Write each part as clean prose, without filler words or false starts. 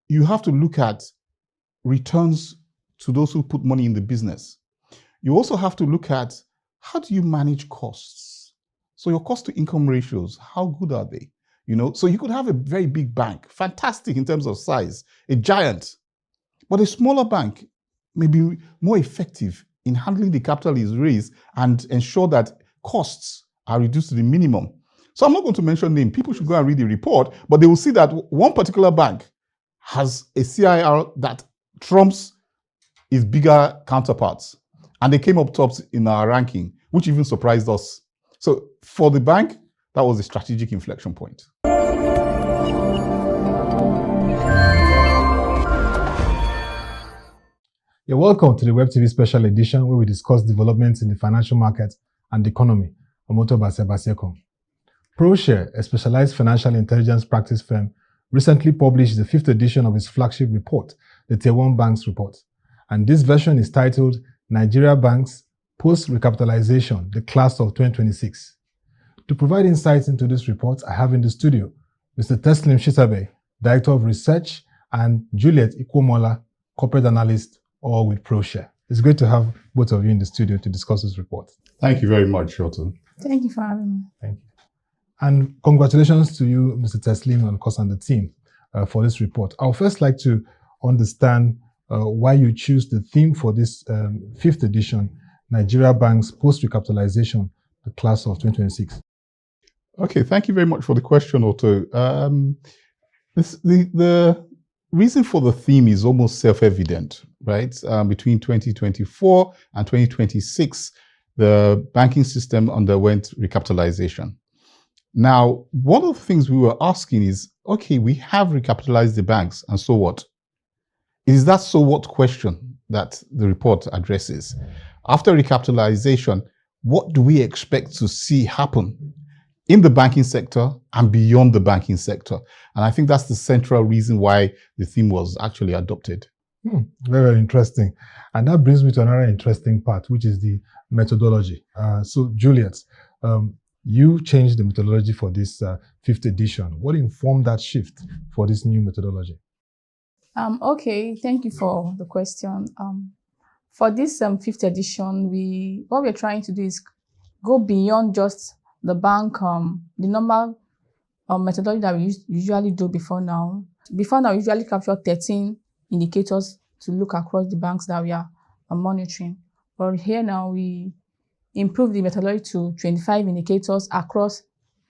you have to look at returns to those who put money in the business. You also have to look at how do you manage costs? So your cost to income ratios, how good are they? So you could have a very big bank, fantastic in terms of size, a giant, but a smaller bank may be more effective in handling the capital is raised and ensure that costs are reduced to the minimum. So I'm not going to mention name. People should go and read the report, but they will see that one particular bank has a CIR that trumps its bigger counterparts. And they came up tops in our ranking, which even surprised us. So for the bank, that was a strategic inflection point. You're welcome to the WebTV special edition where we discuss developments in the financial market and the economy. Omoto Basebaseko. Proshare, a specialized financial intelligence practice firm, recently published the 5th edition of its flagship report, the Tier 1 Banks Report. And this version is titled Nigerian Banks Post-Recapitalisation, the Class of 2026. To provide insights into this report, I have in the studio Mr. Teslim Shitta-Bey, Director of Research, and Juliet Ikuomola, Corporate Analyst, all with Proshare. It's great to have both of you in the studio to discuss this report. Thank you very much, Shelton. Thank you for having me. Thank you. And congratulations to you, Mr. Teslim, and of course, and the team for this report. I would first like to understand why you choose the theme for this 5th edition, Nigeria Banks Post-Recapitalisation, the Class of 2026. Okay, thank you very much for the question, Otto. The reason for the theme is almost self-evident, right? Between 2024 and 2026, the banking system underwent recapitalization. Now, one of the things we were asking is, okay, we have recapitalized the banks, and so what? It is that so what question that the report addresses. After recapitalization, what do we expect to see happen in the banking sector and beyond the banking sector? And I think that's the central reason why the theme was actually adopted. Very, very interesting. And that brings me to another interesting part, which is the methodology. So, Juliet, you changed the methodology for this 5th edition. What informed that shift for this new methodology? Okay, thank you for the question. For this 5th edition, what we're trying to do is go beyond just the bank, the normal methodology that we usually do before now. Before now, we usually capture 13 indicators to look across the banks that we are monitoring. But here now, we improve the methodology to 25 indicators across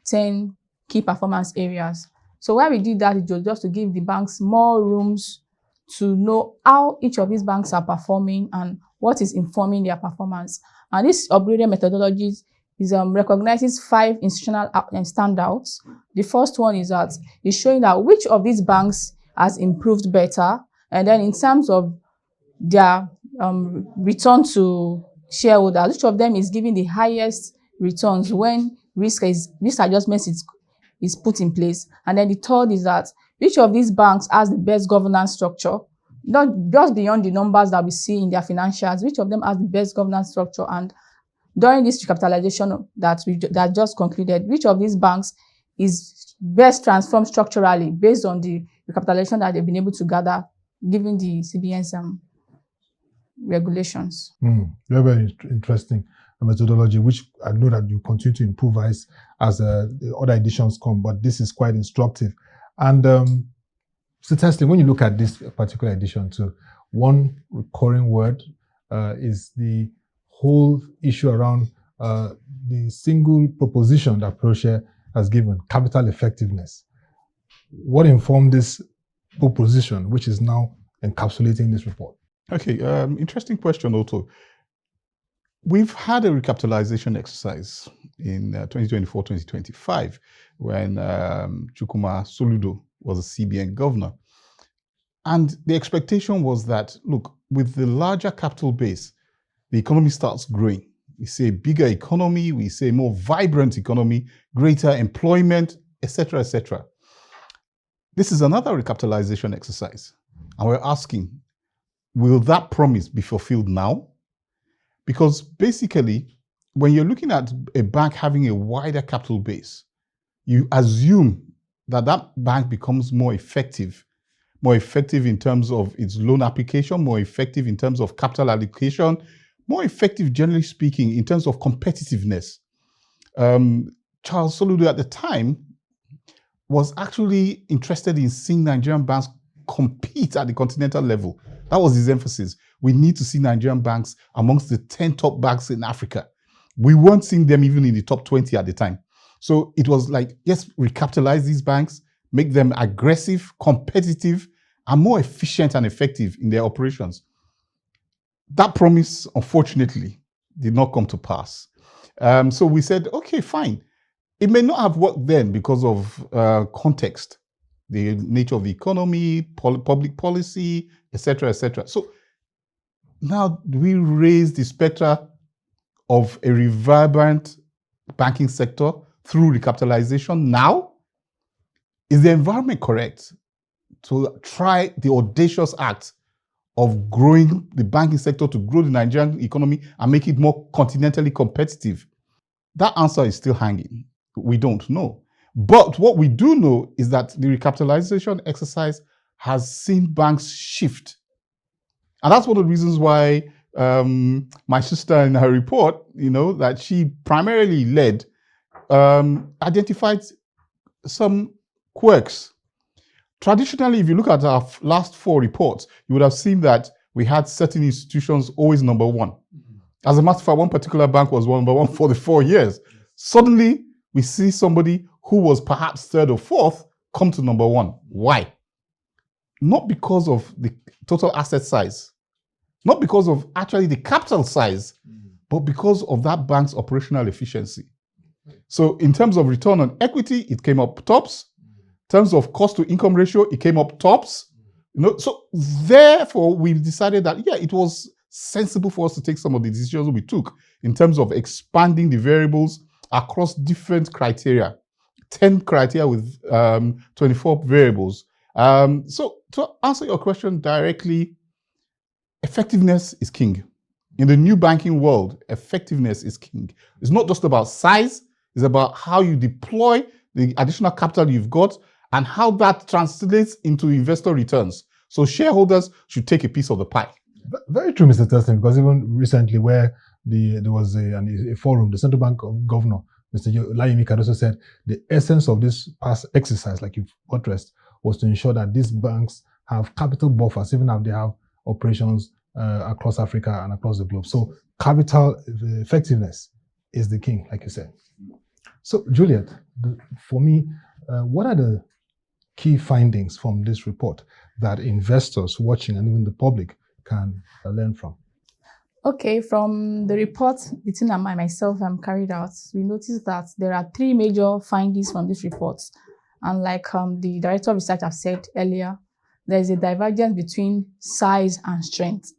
10 key performance areas. So why we did that is just to give the banks more rooms to know how each of these banks are performing and what is informing their performance. And this upgraded methodology recognizes 5 institutional standouts. The first one is that it's showing that which of these banks has improved better, and then in terms of their return to shareholders, which of them is giving the highest returns when risk adjustment is put in place. And then the third is that which of these banks has the best governance structure, not just beyond the numbers that we see in their financials, which of them has the best governance structure, and during this recapitalization that just concluded, which of these banks is best transformed structurally based on the recapitalization that they've been able to gather, given the CBN's regulations. Very, very interesting methodology, which I know that you continue to improvise as the other editions come, but this is quite instructive. And so Teslim, when you look at this particular edition too, one recurring word is the whole issue around the single proposition that Proshare has given, capital effectiveness. What informed this proposition, which is now encapsulating this report? Okay, interesting question, Otto. We've had a recapitalization exercise in 2024-2025 when Chukwuma Soludo was a CBN governor. And the expectation was that, look, with the larger capital base, the economy starts growing. We see a bigger economy, we see a more vibrant economy, greater employment, etc., etc. This is another recapitalization exercise. And we're asking, will that promise be fulfilled now? Because basically, when you're looking at a bank having a wider capital base, you assume that that bank becomes more effective more effective in terms of its loan application, more effective in terms of capital allocation, more effective, generally speaking, in terms of competitiveness. Charles Soludo at the time was actually interested in seeing Nigerian banks compete at the continental level. That was his emphasis. We need to see Nigerian banks amongst the 10 top banks in Africa. We weren't seeing them even in the top 20 at the time. So it was like, yes, recapitalize these banks, make them aggressive, competitive, and more efficient and effective in their operations. That promise, unfortunately, did not come to pass. So we said, okay, fine. It may not have worked then because of context, the nature of the economy, public policy, etc., etc. So now we raise the spectre of a revibrant banking sector through recapitalization. Now, is the environment correct to try the audacious act of growing the banking sector, to grow the Nigerian economy and make it more continentally competitive? That answer is still hanging. We don't know. But what we do know is that the recapitalization exercise has seen banks shift. And that's one of the reasons why my sister in her report, that she primarily led, identified some quirks. Traditionally, if you look at our last 4 reports, you would have seen that we had certain institutions always number one. As a matter of fact, one particular bank was number one for the 4 years. Suddenly, we see somebody who was perhaps third or fourth come to number one. Why? Not because of the total asset size, not because of actually the capital size, but because of that bank's operational efficiency. So in terms of return on equity, it came up tops. In terms of cost to income ratio, it came up tops. So therefore, we decided that, it was sensible for us to take some of the decisions we took in terms of expanding the variables across different criteria, 10 criteria with 24 variables. So to answer your question directly, effectiveness is king. In the new banking world, effectiveness is king. It's not just about size, it's about how you deploy the additional capital you've got and how that translates into investor returns. So shareholders should take a piece of the pie. Very true, Mr. Teslim, because even recently where there was a forum, the central bank governor, Mr. Layemi Cardoso, said the essence of this past exercise, like you've addressed, was to ensure that these banks have capital buffers, even if they have operations across Africa and across the globe. So capital effectiveness is the king, like you said. So Juliet, for me, what are the key findings from this report that investors watching and even the public can learn from? Okay, from the report the team and myself carried out, we noticed that there are 3 major findings from this report. And like the director of research have said earlier, there is a divergence between size and strength.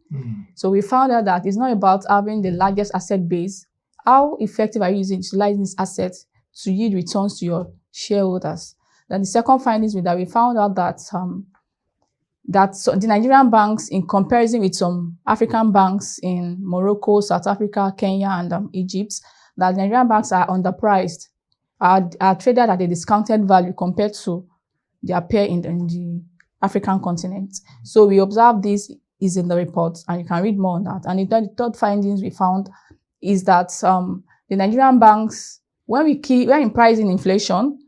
So we found out that it's not about having the largest asset base. How effective are you utilizing this asset to yield returns to your shareholders? Then the second finding is that we found out that the Nigerian banks, in comparison with some African banks in Morocco, South Africa, Kenya, and Egypt, that Nigerian banks are underpriced, are traded at a discounted value compared to their peer in the African continent. So we observed this is in the report, and you can read more on that. And the third findings we found is that the Nigerian banks, when in pricing inflation,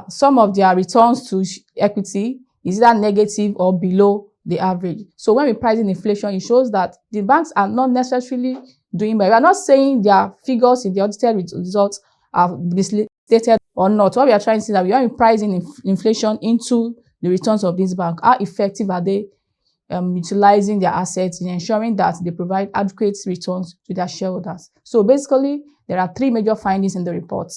some of their returns to equity is either negative or below the average. So when we price in inflation, it shows that the banks are not necessarily doing well. We are not saying their figures in the audited results are misstated or not. What we are trying to say is that we are pricing inflation into the returns of this bank. How effective are they utilizing their assets in ensuring that they provide adequate returns to their shareholders? So basically, there are 3 major findings in the report.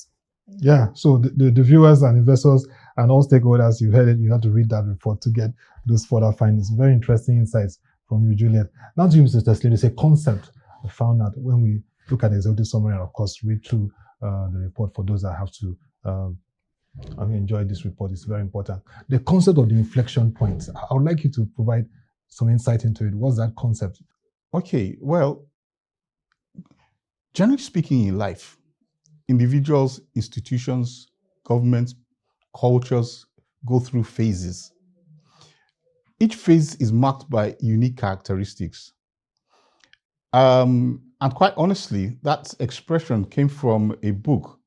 Yeah, so the viewers and investors and all stakeholders, you heard it, you have to read that report to get those further findings. Very interesting insights from you, Juliet. Now to you, Mr. Teslim, it's a concept I found out when we look at the executive summary and, of course, read through the report for those that have to enjoy this report. It's very important. The concept of the inflection point, I would like you to provide some insight into it. What's that concept? Okay, well, generally speaking in life, individuals, institutions, governments, cultures go through phases. Each phase is marked by unique characteristics. And quite honestly, that expression came from a book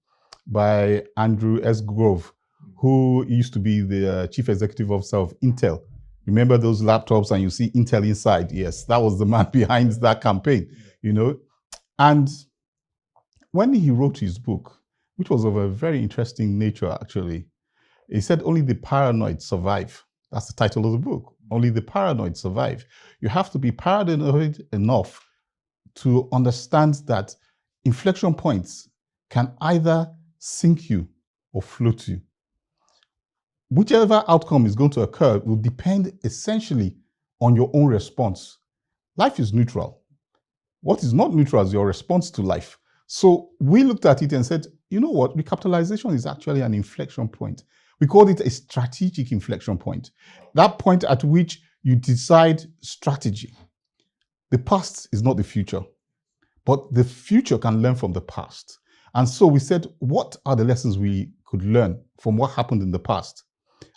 by Andrew S. Grove, who used to be the chief executive officer of Intel. Remember those laptops and you see Intel inside? Yes, that was the man behind that campaign, you know. And when he wrote his book, which was of a very interesting nature, actually, he said only the paranoid survive. That's the title of the book. Only the paranoid survive. You have to be paranoid enough to understand that inflection points can either sink you or float you. Whichever outcome is going to occur will depend essentially on your own response. Life is neutral. What is not neutral is your response to life. So we looked at it and said, you know what, recapitalization is actually an inflection point. We called it a strategic inflection point. That point at which you decide strategy. The past is not the future, but the future can learn from the past. And so we said, what are the lessons we could learn from what happened in the past?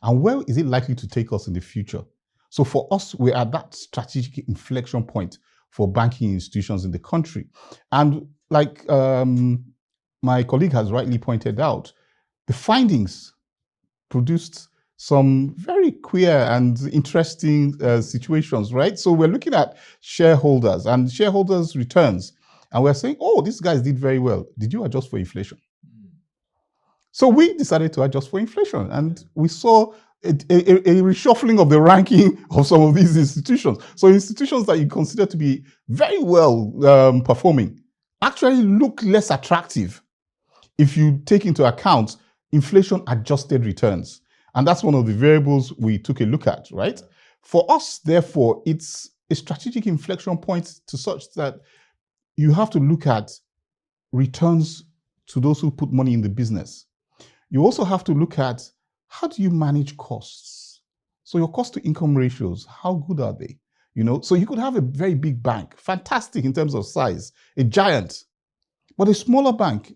And where is it likely to take us in the future? So for us, we're at that strategic inflection point for banking institutions in the country. And like my colleague has rightly pointed out, the findings produced some very queer and interesting situations, right? So we're looking at shareholders and shareholders' returns, and we're saying, oh, these guys did very well. Did you adjust for inflation? So we decided to adjust for inflation, and we saw a reshuffling of the ranking of some of these institutions. So institutions that you consider to be very well performing actually look less attractive if you take into account inflation adjusted returns. And that's one of the variables we took a look at, right? For us, therefore, it's a strategic inflection point to such that you have to look at returns to those who put money in the business. You also have to look at how do you manage costs? So your cost to income ratios, how good are they? You know, so you could have a very big bank, fantastic in terms of size, a giant, but a smaller bank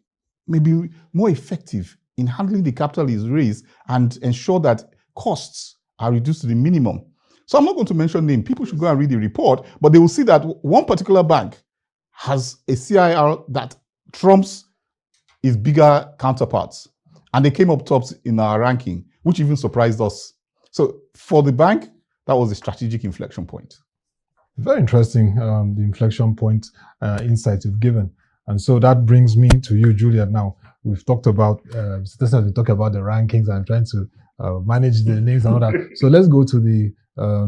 may be more effective in handling the capital is raised and ensure that costs are reduced to the minimum. So I'm not going to mention name. People should go and read the report, but they will see that one particular bank has a CIR that trumps its bigger counterparts. And they came up tops in our ranking, which even surprised us. So for the bank, that was a strategic inflection point. Very interesting, the inflection point insight you've given. And so that brings me to you, Juliet. Now, we've talked about, we talked about the rankings and trying to manage the names and all that. So let's go to the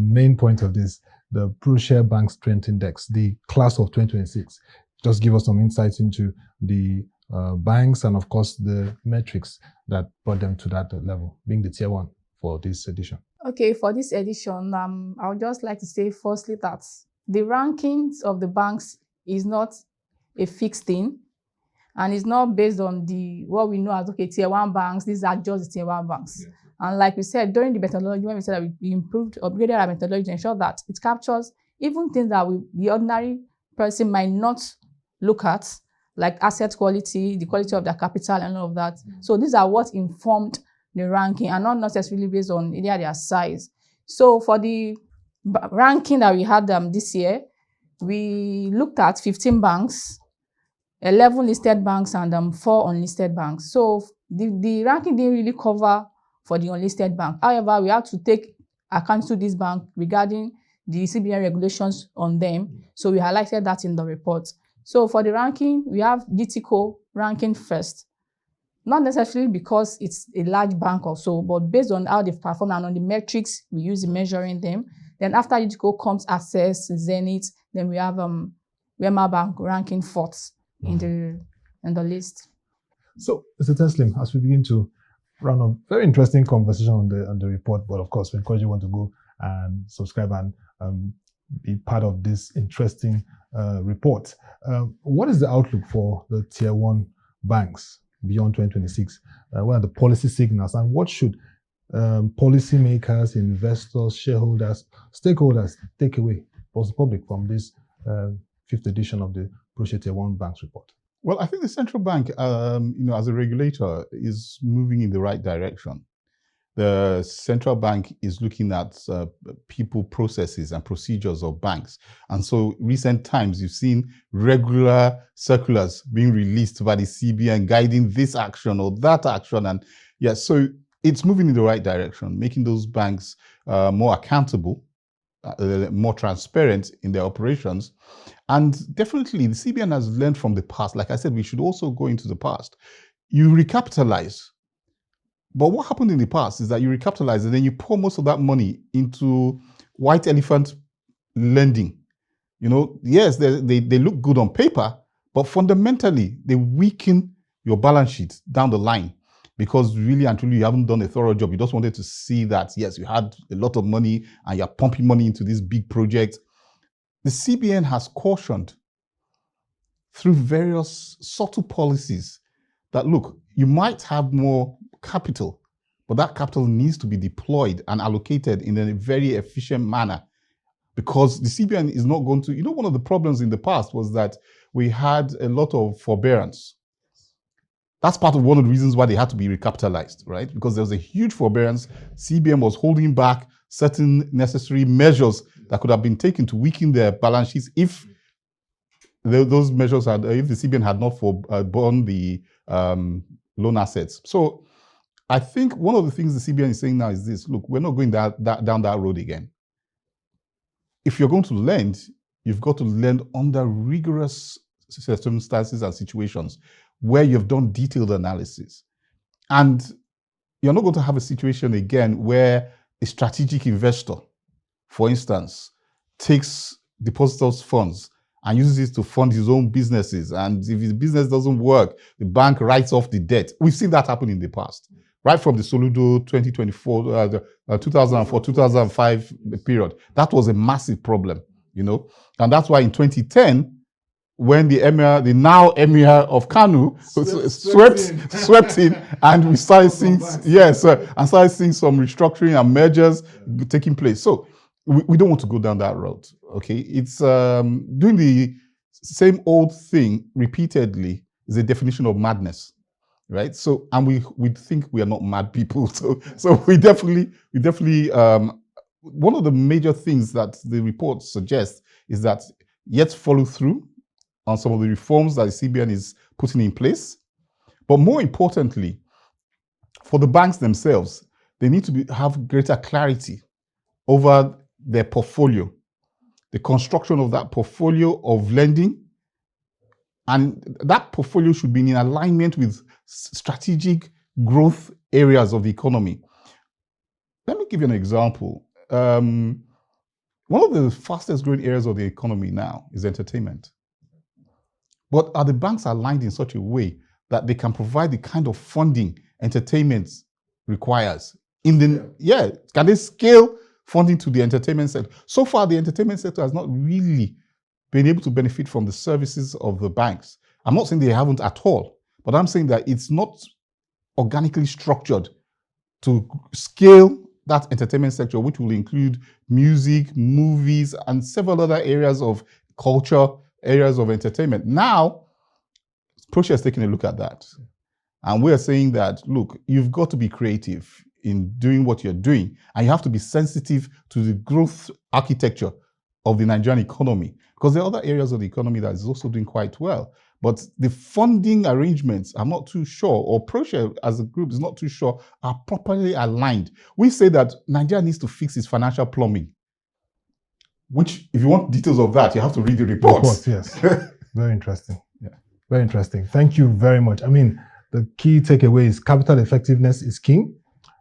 main point of this, the Proshare Bank Strength Index, the class of 2026. Just give us some insights into the banks and, of course, the metrics that brought them to that level, being the tier one for this edition. Okay, for this edition, I would just like to say firstly that the rankings of the banks is not a fixed thing, and it's not based on what we know as tier one banks. These are just the tier one banks. Yes. And like we said during the methodology, when we said that we upgraded our methodology to ensure that it captures even things that the ordinary person might not look at, like asset quality, the quality of their capital, and all of that. So these are what informed the ranking, and not necessarily based on either their size. So for the ranking that we had this year, we looked at 15 banks, 11 listed banks, and 4 unlisted banks. So the ranking didn't really cover for the unlisted bank. However, we had to take account to this bank regarding the CBN regulations on them. So we highlighted that in the report. So for the ranking, we have GTCO ranking first. Not necessarily because it's a large bank or so, but based on how they've performed and on the metrics we use in measuring them. Then after GTCO comes Access, Zenith, then we have Wema Bank ranking fourth in the list. So, Mr. Teslim, as we begin to run a very interesting conversation on the report, but of course, we encourage you to go and subscribe and be part of this interesting report. What is the outlook for the tier one banks beyond 2026? What are the policy signals, and what should policymakers, investors, shareholders, stakeholders take away for the public from this 5th edition of the Proshare Tier 1 Banks report? Well, I think the central bank, as a regulator, is moving in the right direction. the central bank is looking at people, processes, and procedures of banks. And so recent times, you've seen regular circulars being released by the CBN guiding this action or that action. And yeah, so it's moving in the right direction, making those banks more accountable, more transparent in their operations. And definitely the CBN has learned from the past. Like I said, we should also go into the past. You recapitalize. But what happened in the past is that you recapitalize and then you pour most of that money into white elephant lending. You know, yes, they look good on paper, but fundamentally they weaken your balance sheet down the line, because really and truly you haven't done a thorough job. You just wanted to see that, yes, you had a lot of money and you're pumping money into this big project. The CBN has cautioned through various subtle policies that, look, you might have more capital, but that capital needs to be deployed and allocated in a very efficient manner, because the CBN is not going to, one of the problems in the past was that we had a lot of forbearance. That's part of one of the reasons why they had to be recapitalized, right? Because there was a huge forbearance. CBN was holding back certain necessary measures that could have been taken to weaken their balance sheets if those measures had, if the CBN had not borne the loan assets. So I think one of the things the CBN is saying now is this: look, we're not going down that road again. If you're going to lend, you've got to lend under rigorous circumstances and situations where you've done detailed analysis. And you're not going to have a situation again where a strategic investor, for instance, takes depositors' funds and uses it to fund his own businesses. And if his business doesn't work, the bank writes off the debt. We've seen that happen in the past, right from the Soludo 2004, 2004, 2005 period. That was a massive problem, And that's why in 2010, when the now Emir of Kanu swept in, and we started seeing, started seeing some restructuring and mergers taking place. So we don't want to go down that road. Okay, it's doing the same old thing repeatedly is a definition of madness, right? So, and we think we are not mad people. So we definitely one of the major things that the report suggests is that yet follow through on some of the reforms that the CBN is putting in place. But more importantly, for the banks themselves, they need to have greater clarity over their portfolio, the construction of that portfolio of lending. And that portfolio should be in alignment with strategic growth areas of the economy. Let me give you an example. One of the fastest growing areas of the economy now is entertainment. But are the banks aligned in such a way that they can provide the kind of funding entertainment requires? Can they scale funding to the entertainment sector? So far, the entertainment sector has not really been able to benefit from the services of the banks. I'm not saying they haven't at all, but I'm saying that it's not organically structured to scale that entertainment sector, which will include music, movies, and several other areas of culture, areas of entertainment. Now, Proshare is taking a look at that. And we're saying that, look, you've got to be creative in doing what you're doing, and you have to be sensitive to the growth architecture of the Nigerian economy, because there are other areas of the economy that is also doing quite well. But the funding arrangements, I'm not too sure, or Proshare as a group is not too sure, are properly aligned. We say that Nigeria needs to fix its financial plumbing, which, if you want details of that, you have to read the reports. Yes. Very interesting. Yeah. Very interesting. Thank you very much. I mean, the key takeaway is capital effectiveness is king.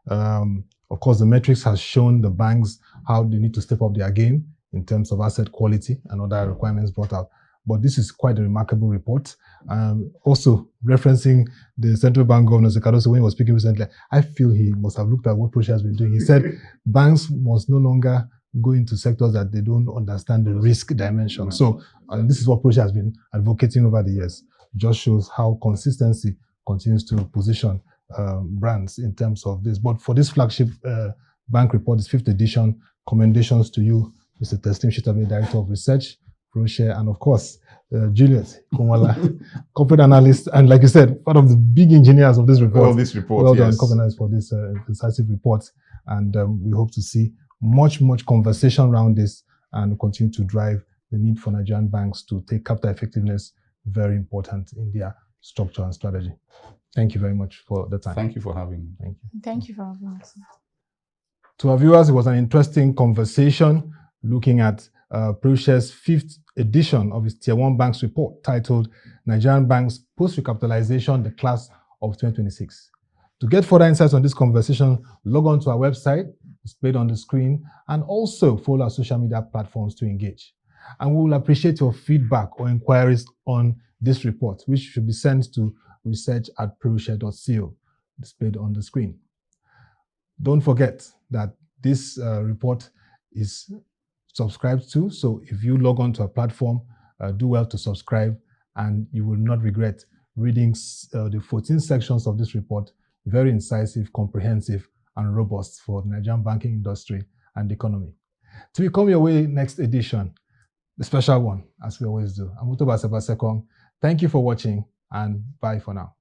Of course, the metrics has shown the banks how they need to step up their game in terms of asset quality and other requirements brought out. But this is quite a remarkable report. Also, referencing the central bank governor, Zekadoso, when he was speaking recently, I feel he must have looked at what Proshare has been doing. He said banks must no longer go into sectors that they don't understand the risk dimension. So this is what Proshare has been advocating over the years. It just shows how consistency continues to position brands in terms of this. But for this flagship bank report, this 5th edition, commendations to you, Mr. Teslim Shitta-Bey, Director of Research, Proshare, and of course, Juliet Ikuomola, corporate analyst, and like you said, one of the big engineers of this report. Well, this report, well done, yes. Commendations, for this decisive report. And we hope to see much conversation around this and continue to drive the need for Nigerian banks to take capital effectiveness very important in their structure and strategy. Thank you very much for the time. Thank you for having me. Thank you. Thank you for having us. To our viewers, it was an interesting conversation looking at Proshare's 5th edition of its Tier 1 Banks report titled Nigerian Banks Post-Recapitalisation, the Class of 2026. To get further insights on this conversation, log on to our website, displayed on the screen, and also follow our social media platforms to engage. And we will appreciate your feedback or inquiries on this report, which should be sent to research@proshare.co, displayed on the screen. Don't forget that this report is subscribed to, so if you log on to our platform, do well to subscribe, and you will not regret reading the 14 sections of this report. Very incisive, comprehensive, and robust for the Nigerian banking industry and economy. To come your way next edition, the special one, as we always do. I'm Audacious. Thank you for watching, and bye for now.